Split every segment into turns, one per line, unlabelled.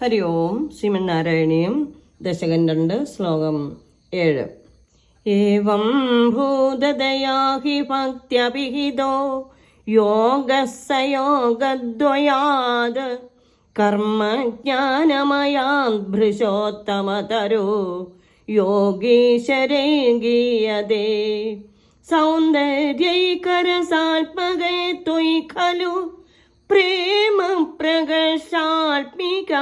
ഹരി ഓം ശ്രീമന്നാരായണീയം ദശകം 2 ശ്ലോകം 7. ഏവം ഭൂതദയാ ഹി ഭക്ത്യഭിഹിതോ യോഗസ്സയോഗദ്വയാത് കർമ്മജ്ഞാനമയാത് ഭൃശോത്തമതരോ യോഗീശ്വരേ ഗീയതേ സൗന്ദര്യൈകരസാത്മകേ ത്വയി ഖലു പ്രേമ പ്രകർഷാത്മിക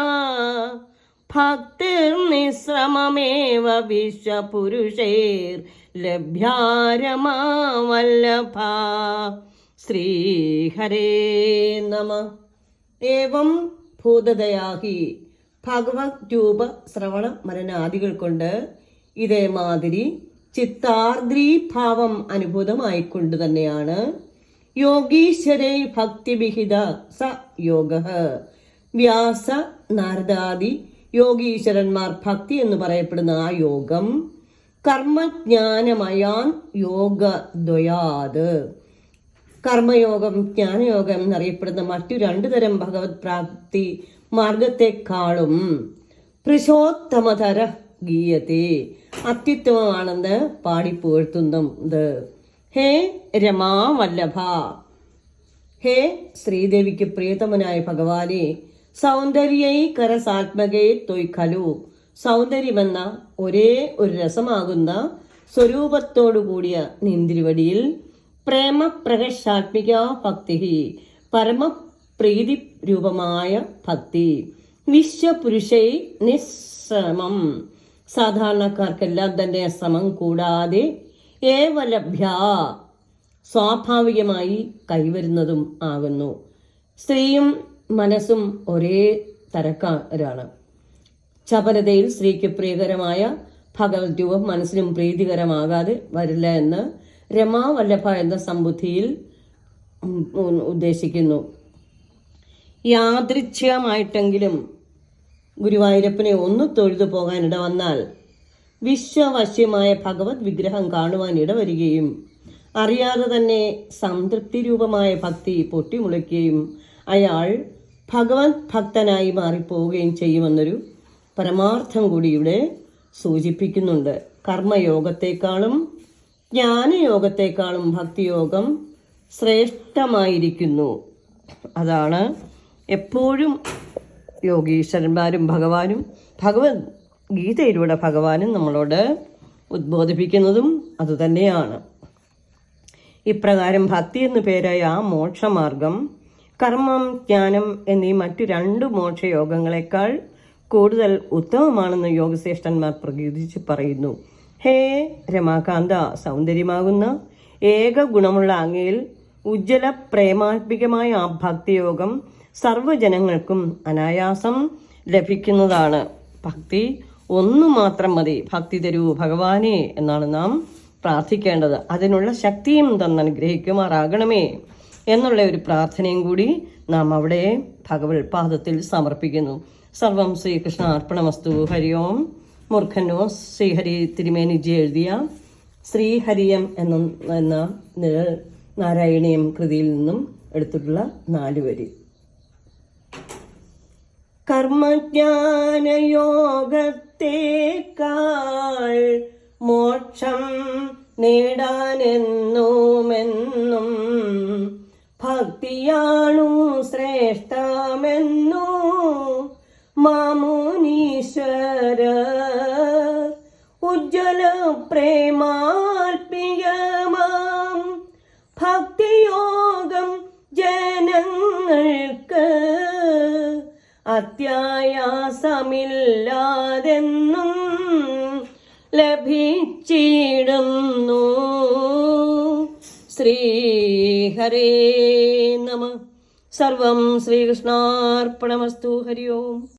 ഭക്തിർനിശ്രമമേവ വിശ്വപുരുഷൈർ ലഭ്യാരമാ വല്ലഭ. ശ്രീഹരേ നമ. ഏവം ഭൂതദയാഹി ഭഗവത് രൂപ ശ്രവണ മരണാദികൾ കൊണ്ട് ഇതേമാതിരി ചിത്താർദ്രീഭാവം അനുഭൂതമായിക്കൊണ്ട് തന്നെയാണ് യോഗീശ്വരേ ഭക്തിവിഹിത സ യോഗ. വ്യാസ നാരദാദി യോഗീശ്വരന്മാർ ഭക്തി എന്ന് പറയപ്പെടുന്ന ആ യോഗം കർമ്മജ്ഞാനമയാൻ യോഗദ്വയാത്, കർമ്മയോഗം ജ്ഞാനയോഗം എന്നറിയപ്പെടുന്ന മറ്റു 2 തരം ഭഗവത് പ്രാപ്തി മാർഗത്തെക്കാളും പുരുഷോത്തമതര ഗീയത്തെ അത്യുത്തമമാണെന്ന് പാടിപ്പുകഴ്ത്തുന്നത്. ഹേ രമാവല്ലഭ, ഹേ ശ്രീദേവിക്ക് പ്രിയതമനായ ഭഗവാനെ, സൗന്ദര്യൈകരസാത്മകേ ത്വയി ഖലു, സൗന്ദര്യമെന്ന ഒരേ ഒരു രസമാകുന്ന സ്വരൂപത്തോടു കൂടിയ നിന്തിരുവടിയിൽ പ്രേമപ്രകർഷാത്മിക ഭക്തി, പരമപ്രീതി രൂപമായ ഭക്തി, വിശ്വപുരുഷൈ നിശ്രമം, സാധാരണക്കാർക്കെല്ലാം തന്നെ ശ്രമം കൂടാതെ ഏവലഭ്യ സ്വാഭാവികമായി കൈവരുന്നതും ആകുന്നു. സ്ത്രീയും മനസ്സും ഒരേ തരക്കാരാണ്. ചപലതയിൽ സ്ത്രീക്ക് പ്രിയകരമായ ഭഗവത് രൂപം മനസ്സിനും പ്രീതികരമാകാതെ വരില്ല എന്ന് രമാവല്ലഭ എന്ന സംബുദ്ധിയിൽ ഉദ്ദേശിക്കുന്നു. യാദൃച്ഛികമായിട്ടെങ്കിലും ഗുരുവായൂരപ്പനെ ഒന്ന് തൊഴുതു പോകാനിട വന്നാൽ വിശ്വവശ്യമായ ഭഗവത് വിഗ്രഹം കാണുവാൻ ഇടവരികയും അറിയാതെ തന്നെ സംതൃപ്തി രൂപമായ ഭക്തി പൊട്ടിമുളയ്ക്കുകയും അയാൾ ഭഗവത് ഭക്തനായി മാറിപ്പോവുകയും ചെയ്യുമെന്നൊരു പരമാർത്ഥം കൂടി ഇവിടെ സൂചിപ്പിക്കുന്നുണ്ട്. കർമ്മയോഗത്തെക്കാളും ജ്ഞാനയോഗത്തെക്കാളും ഭക്തിയോഗം ശ്രേഷ്ഠമായിരിക്കുന്നു. അതാണ് എപ്പോഴും യോഗീശ്വരന്മാരും ഭഗവാനും ഭഗവത് ഗീതയിലൂടെ ഭഗവാനും നമ്മളോട് ഉദ്ബോധിപ്പിക്കുന്നതും അതുതന്നെയാണ്. ഇപ്രകാരം ഭക്തി എന്നു പേരായ ആ മോക്ഷമാർഗം കർമ്മം ജ്ഞാനം എന്നീ മറ്റു 2 മോക്ഷയോഗങ്ങളെക്കാൾ കൂടുതൽ ഉത്തമമാണെന്ന് യോഗശ്രേഷ്ഠന്മാർ പ്രകീർത്തിച്ച് പറയുന്നു. ഹേ രമാകാന്ത, സൗന്ദര്യമാകുന്ന ഏക ഗുണമുള്ള അങ്ങയിൽ ഉജ്ജ്വല പ്രേമാത്മികമായ ആ ഭക്തിയോഗം സർവ്വജനങ്ങൾക്കും അനായാസം ലഭിക്കുന്നതാണ്. ഭക്തി ഒന്നു മാത്രം മതി. ഭക്തി തരൂ ഭഗവാനെ എന്നാണ് നാം പ്രാർത്ഥിക്കേണ്ടത്. അതിനുള്ള ശക്തിയും തന്നനുഗ്രഹിക്കുമാറാകണമേ എന്നുള്ള ഒരു പ്രാർത്ഥനയും കൂടി നാം അവിടെ ഭഗവത് പാദത്തിൽ സമർപ്പിക്കുന്നു. സർവം ശ്രീകൃഷ്ണ അർപ്പണമസ്തു. ഹരി ഓം. മൂർഖനോ ശ്രീഹരി തിരുമേനിജി എഴുതിയ ശ്രീഹരിയം എന്ന നാരായണീയം കൃതിയിൽ നിന്നും എടുത്തിട്ടുള്ള 4 വരി. കർമ്മജ്ഞാനയോഗത്തേക്കാൾ മോക്ഷം നേടാനെന്നുമെന്നും ഭക്തിയാണു ശ്രേഷ്ഠമെന്നു മാമുനീശ്വര. ഉജ്ജ്വല പ്രേമാത്മികമാം ഭക്തിയോഗം ജനങ്ങൾക്ക് അത്യായാസമില്ലാതെന്നും ലഭിച്ചിടുന്നു. ശ്രീഹരേ നമ. സർവം ശ്രീകൃഷ്ണാർപ്പണമസ്തു. ഹരി ഓം.